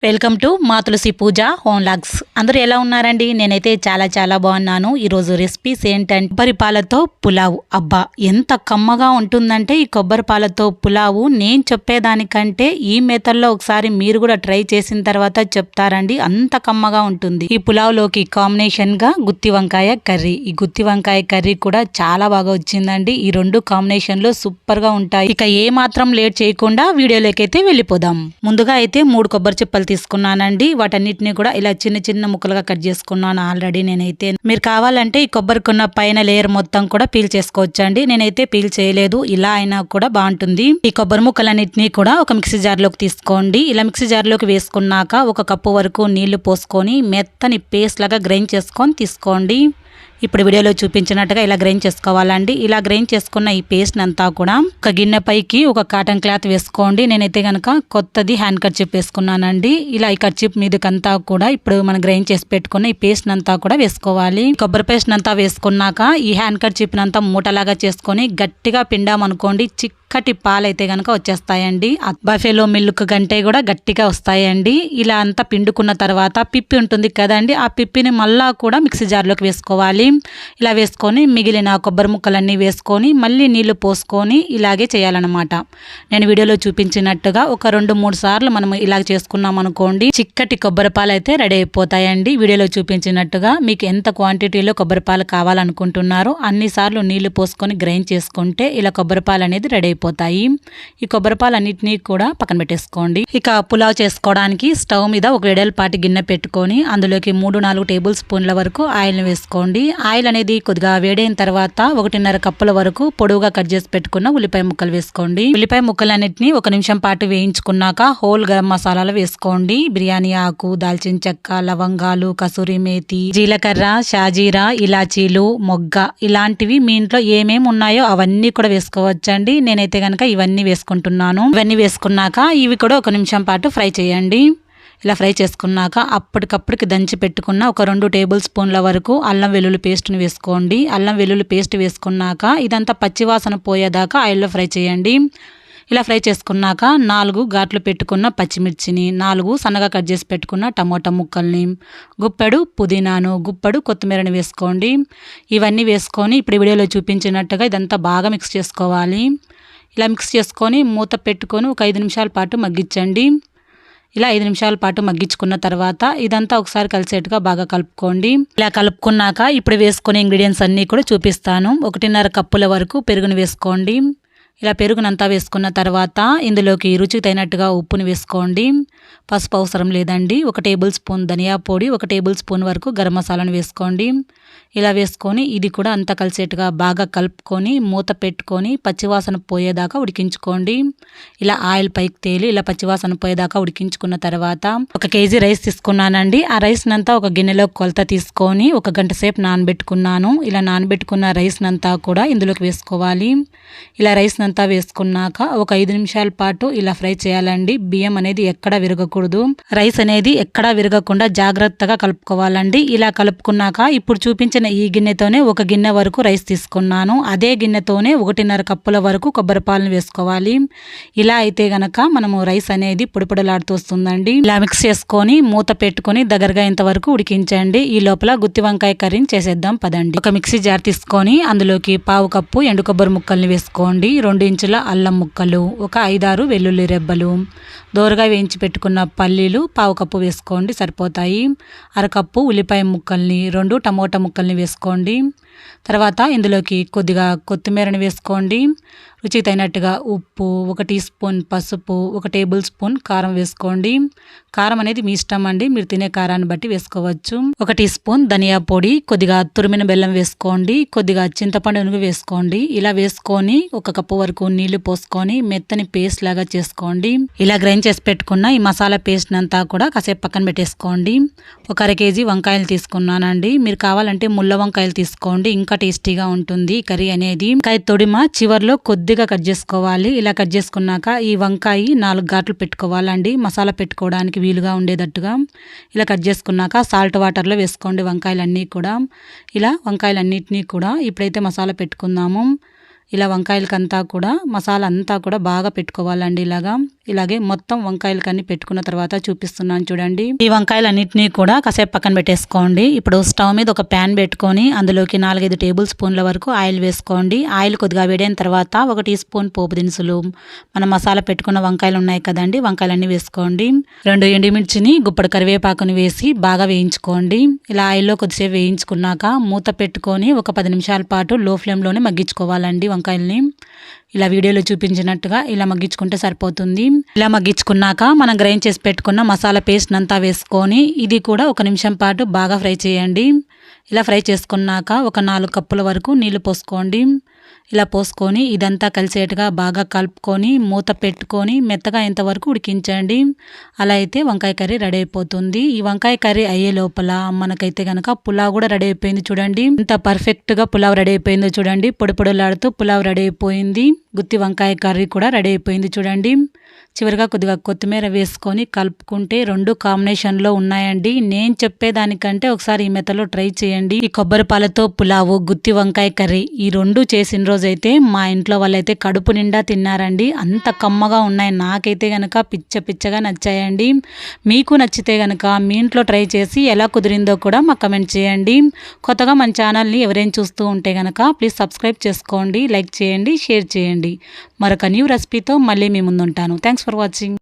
Welcome to మా తులసి పూజ home logs. అందరూ ఎలా ఉన్నారండి? నేనైతే చాలా బాగున్నాను. ఈరోజు రెసిపీస్ ఏంటంటే కొబ్బరి పాలతో పులావు. అబ్బా ఎంత కమ్మగా ఉంటుందంటే ఈ కొబ్బరి పాలతో పులావు నేను చెప్పేదానికంటే ఈ మెథడ్లో ఒకసారి మీరు కూడా ట్రై చేసిన తర్వాత చెప్తారండి, అంత కమ్మగా ఉంటుంది. ఈ పులావులోకి కాంబినేషన్గా గుత్తి వంకాయ కర్రీ. ఈ గుత్తి వంకాయ కర్రీ కూడా చాలా బాగా వచ్చిందండి. ఈ రెండు కాంబినేషన్లో సూపర్గా ఉంటాయి. ఇక ఏ మాత్రం లేట్ చేయకుండా వీడియోలోకి అయితే వెళ్ళిపోదాం. ముందుగా అయితే 3 కొబ్బరి చిప్పలు తీసుకున్నానండి. వాటన్నిటిని కూడా ఇలా చిన్న ముక్కలుగా కట్ చేసుకున్నాను ఆల్రెడీ. నేనైతే మీరు కావాలంటే ఈ కొబ్బరికున్న పైన లేయర్ మొత్తం కూడా పీల్ చేసుకోవచ్చండి. నేనైతే పీల్ చేయలేదు, ఇలా అయినా కూడా బాగుంటుంది. ఈ కొబ్బరి ముక్కలన్నిటినీ కూడా ఒక మిక్సీ జార్లోకి తీసుకోండి. ఇలా మిక్సీ జార్లోకి వేసుకున్నాక 1 కప్పు వరకు నీళ్లు పోసుకొని మెత్తని పేస్ట్ లాగా గ్రైండ్ చేసుకొని తీసుకోండి. ఇప్పుడు వీడియోలో చూపించినట్టుగా ఇలా గ్రైండ్ చేసుకోవాలండి. ఇలా గ్రైండ్ చేసుకున్న ఈ పేస్ట్ అంతా కూడా ఒక గిన్నె పైకి ఒక కాటన్ క్లాత్ వేసుకోండి. నేనైతే కనుక కొత్తది హ్యాండ్ కర్చీప్ వేసుకున్నానండి. ఇలా ఈ కర్చీప్ మీదకంతా కూడా ఇప్పుడు మనం గ్రైండ్ చేసి పెట్టుకున్న ఈ పేస్ట్ అంతా కూడా వేసుకోవాలి. కొబ్బరి పేస్ట్ అంతా వేసుకున్నాక ఈ హ్యాండ్ కర్చీప్ అంతా మూటలాగా చేసుకొని గట్టిగా పిండామనుకోండి, చిక్కటి పాలైతే కనుక వచ్చేస్తాయండి. బఫెలో మిల్క్ కంటే కూడా గట్టిగా వస్తాయండి. ఇలా అంతా పిండుకున్న తర్వాత పిప్పి ఉంటుంది కదండి, ఆ పిప్పిని మళ్ళా కూడా మిక్సీ జార్లోకి వేసుకోవాలి. ఇలా వేసుకొని మిగిలిన కొబ్బరి ముక్కలన్నీ వేసుకొని మళ్ళీ నీళ్లు పోసుకొని ఇలాగే చేయాలన్నమాట. నేను వీడియోలో చూపించినట్టుగా ఒక 2-3 సార్లు మనం ఇలా చేసుకున్నాం అనుకోండి, చిక్కటి కొబ్బరి పాలు అయితే రెడీ అయిపోతాయండి. వీడియోలో చూపించినట్టుగా మీకు ఎంత క్వాంటిటీలో కొబ్బరి పాలు కావాలనుకుంటున్నారో అన్ని సార్లు నీళ్లు పోసుకొని గ్రైండ్ చేసుకుంటే ఇలా కొబ్బరి పాలు అనేది రెడీ అయిపోతాయి. ఈ కొబ్బరి పాలు అన్నిటినీ కూడా పక్కన పెట్టేసుకోండి. ఇక పులావ్ చేసుకోవడానికి స్టవ్ మీద ఒక వెడల్పాటి గిన్నె పెట్టుకొని అందులోకి 3-4 టేబుల్ స్పూన్ల వరకు ఆయిల్ని వేసుకోండి. ఆయిల్ అనేది కొద్దిగా వేడైన తర్వాత 1.5 కప్పుల వరకు పొడవుగా కట్ చేసి పెట్టుకున్న ఉల్లిపాయ ముక్కలు వేసుకోండి. ఉల్లిపాయ ముక్కలన్నిటిని 1 నిమిషం పాటు వేయించుకున్నాక హోల్ గరం మసాలాలు వేసుకోండి. బిర్యానీ ఆకు, దాల్చిన చెక్క, లవంగాలు, కసూరి మేతి, జీలకర్ర, షాజీరా, ఇలాచీలు, మొగ్గ ఇలాంటివి మీ ఇంట్లో ఏమేమి ఉన్నాయో అవన్నీ కూడా వేసుకోవచ్చండి. నేనైతే కనుక ఇవన్నీ వేసుకుంటున్నాను. ఇవన్నీ వేసుకున్నాక ఇవి కూడా 1 నిమిషం పాటు ఫ్రై చేయండి. ఇలా ఫ్రై చేసుకున్నాక అప్పటికప్పటికి దంచి పెట్టుకున్న ఒక 2 టేబుల్ స్పూన్ల వరకు అల్లం వెల్లుల్లి పేస్ట్ని వేసుకోండి. అల్లం వెల్లుల్లి పేస్ట్ వేసుకున్నాక ఇదంతా పచ్చివాసన పోయేదాకా ఆయిల్లో ఫ్రై చేయండి. ఇలా ఫ్రై చేసుకున్నాక 4 ఘాట్లు పెట్టుకున్న పచ్చిమిర్చిని, 4 సన్నగా కట్ చేసి పెట్టుకున్న టమోటా ముక్కల్ని, గుప్పెడు పుదీనాను, గుప్పెడు కొత్తిమీరని వేసుకోండి. ఇవన్నీ వేసుకొని ఇప్పుడు వీడియోలో చూపించినట్టుగా ఇదంతా బాగా మిక్స్ చేసుకోవాలి. ఇలా మిక్స్ చేసుకొని మూత పెట్టుకొని ఒక 5 నిమిషాల పాటు మగ్గించండి. ఇలా 5 నిమిషాల పాటు మగ్గించుకున్న తర్వాత ఇదంతా ఒకసారి కలిసేట్టుగా బాగా కలుపుకోండి. ఇలా కలుపుకున్నాక ఇప్పుడు వేసుకునే ఇంగ్రీడియంట్స్ అన్నీ కూడా చూపిస్తాను. 1.5 కప్పుల వరకు పెరుగును వేసుకోండి. ఇలా పెరుగునంతా వేసుకున్న తర్వాత ఇందులోకి రుచికి తగినట్టుగా ఉప్పుని వేసుకోండి. పసుపు అవసరం లేదండి. 1 టేబుల్ స్పూన్ ధనియా పొడి, 1 టేబుల్ స్పూన్ వరకు గరం మసాలాను వేసుకోండి. ఇలా వేసుకొని ఇది కూడా అంతా కలిసేట్టుగా బాగా కలుపుకొని మూత పెట్టుకొని పచ్చివాసన పోయేదాకా ఉడికించుకోండి. ఇలా ఆయిల్ పైకి తేలి ఇలా పచ్చివాసన పోయేదాకా ఉడికించుకున్న తర్వాత 1 కేజీ రైస్ తీసుకున్నానండి. ఆ రైస్ నంతా ఒక గిన్నెలో కొలత తీసుకొని 1 గంట సేపు నానబెట్టుకున్నాను. ఇలా నానబెట్టుకున్న రైస్ నంతా కూడా ఇందులోకి వేసుకోవాలి. ఇలా రైస్ నంతా వేసుకున్నాక ఒక 5 నిమిషాల పాటు ఇలా ఫ్రై చేయాలండి. బియ్యం అనేది ఎక్కడా విరగకూడదు. రైస్ అనేది ఎక్కడా విరగకుండా జాగ్రత్తగా కలుపుకోవాలండి. ఇలా కలుపుకున్నాక ఇప్పుడు చూపించిన ఈ గిన్నెతోనే 1 గిన్నె వరకు రైస్ తీసుకున్నాను. అదే గిన్నెతోనే 1.5 కప్పుల వరకు కొబ్బరి పాలను వేసుకోవాలి. ఇలా అయితే గనక మనము రైస్ అనేది పొడిలాడుతూ వస్తుందండి. ఇలా మిక్స్ చేసుకొని మూత పెట్టుకొని దగ్గరగా ఇంతవరకు ఉడికించండి. ఈ లోపల గుత్తి వంకాయ కర్రీని చేసేద్దాం పదండి. ఒక మిక్సీ జార్ తీసుకొని అందులోకి 1/2 కప్పు ఎండు కొబ్బరి ముక్కల్ని వేసుకోండి. 2 ఇంచుల అల్లం ముక్కలు, ఒక 5-6 వెల్లుల్లి రెబ్బలు, దోరగా వేయించి పెట్టుకున్న పల్లీలు 1/2 కప్పు వేసుకోండి, సరిపోతాయి. 1/2 కప్పు ఉల్లిపాయ ముక్కల్ని, 2 టమోటా ముక్కల్ని వేసుకోండి. తర్వాత ఇందులోకి కొద్దిగా కొత్తిమీరని వేసుకోండి. రుచికి తగినట్టుగా ఉప్పు, 1 టీ స్పూన్ పసుపు, 1 టేబుల్ స్పూన్ కారం వేసుకోండి. కారం అనేది మీ ఇష్టం అండి, మీరు తినే కారాన్ని బట్టి వేసుకోవచ్చు. 1 టీ స్పూన్ ధనియా పొడి, కొద్దిగా తురిమిన బెల్లం వేసుకోండి, కొద్దిగా చింతపండు నునుగు వేసుకోండి. ఇలా వేసుకొని 1 కప్పు వరకు నీళ్లు పోసుకొని మెత్తని పేస్ట్ లాగా చేసుకోండి. ఇలా గ్రైండ్ చేసి పెట్టుకున్న ఈ మసాలా పేస్ట్ అంతా కూడా కాసేపు పక్కన పెట్టేసుకోండి. 1 అర కేజీ వంకాయలు తీసుకున్నానండి. మీరు కావాలంటే ముళ్ళ వంకాయలు తీసుకోండి, ఇంకా టేస్టీగా ఉంటుంది కర్రీ అనేది. వంకాయ తొడిమ చివర్లో కొద్దిగా కట్ చేసుకోవాలి. ఇలా కట్ చేసుకున్నాక ఈ వంకాయ 4 ఘాట్లు పెట్టుకోవాలండి, మసాలా పెట్టుకోవడానికి వీలుగా ఉండేటట్టుగా. ఇలా కట్ చేసుకున్నాక సాల్ట్ వాటర్లో వేసుకోండి వంకాయలన్నీ కూడా. ఇలా వంకాయలన్నిటినీ కూడా ఇప్పుడైతే మసాలా పెట్టుకుందాము. ఇలా వంకాయలకంతా కూడా మసాలా అంతా కూడా బాగా పెట్టుకోవాలండి. ఇలాగే మొత్తం వంకాయలకన్నీ పెట్టుకున్న తర్వాత చూపిస్తున్నాను చూడండి. ఈ వంకాయలన్నిటినీ కూడా కాసేపు పక్కన పెట్టేసుకోండి. ఇప్పుడు స్టవ్ మీద ఒక ప్యాన్ పెట్టుకొని అందులోకి 4-5 టేబుల్ స్పూన్ల వరకు ఆయిల్ వేసుకోండి. ఆయిల్ కొద్దిగా వేడైన తర్వాత 1 టీ స్పూన్ పోపు దినుసులు, మనం మసాలా పెట్టుకున్న వంకాయలు ఉన్నాయి కదండి, వంకాయలన్నీ వేసుకోండి. 2 ఎండుమిర్చిని, గుప్పడి కరివేపాకుని వేసి బాగా వేయించుకోండి. ఇలా ఆయిల్లో కొద్దిసేపు వేయించుకున్నాక మూత పెట్టుకొని ఒక 10 నిమిషాల పాటు లో ఫ్లేమ్లోనే మగ్గించుకోవాలండి వంకాయల్ని. ఇలా వీడియోలో చూపించినట్టుగా ఇలా మగ్గించుకుంటే సరిపోతుంది. ఇలా మగ్గించుకున్నాక మనం గ్రైండ్ చేసి పెట్టుకున్న మసాలా పేస్ట్ అంతా వేసుకొని ఇది కూడా 1 నిమిషం పాటు బాగా ఫ్రై చేయండి. ఇలా ఫ్రై చేసుకున్నాక ఒక 4 కప్పుల వరకు నీళ్లు పోసుకోండి. ఇలా పోసుకొని ఇదంతా కలిసేట్టుగా బాగా కలుపుకొని మూత పెట్టుకొని మెత్తగా ఇంతవరకు ఉడికించండి. అలా అయితే వంకాయ కర్రీ రెడీ అయిపోతుంది. ఈ వంకాయ కర్రీ అయ్యే లోపల మనకైతే కనుక పులావ్ కూడా రెడీ అయిపోయింది చూడండి. ఎంత పర్ఫెక్ట్గా పులావ్ రెడీ అయిపోయిందో చూడండి. పొడి పొడిలాడుతూ పులావ్ రెడీ అయిపోయింది. గుత్తి వంకాయ కర్రీ కూడా రెడీ అయిపోయింది చూడండి. చివరిగా కొద్దిగా కొత్తిమీర వేసుకొని కలుపుకుంటే 2 కాంబినేషన్లో ఉన్నాయండి. నేను చెప్పేదానికంటే ఒకసారి ఈ మెథడ్లో ట్రై చేయండి. ఈ కొబ్బరి పాలతో పులావు, గుత్తి వంకాయ కర్రీ ఈ 2 చేసిన రోజైతే మా ఇంట్లో వాళ్ళైతే కడుపు నిండా తిన్నారండి. అంత కమ్మగా ఉన్నాయి. నాకైతే కనుక పిచ్చగా నచ్చాయండి. మీకు నచ్చితే కనుక మీ ఇంట్లో ట్రై చేసి ఎలా కుదిరిందో కూడా మాకు కమెంట్ చేయండి. కొత్తగా మన ఛానల్ని ఎవరైనా చూస్తూ ఉంటే కనుక ప్లీజ్ సబ్స్క్రైబ్ చేసుకోండి, లైక్ చేయండి, షేర్ చేయండి. మరొక న్యూ రెసిపీతో మళ్ళీ మీ ముందుంటాను. Thanks for watching.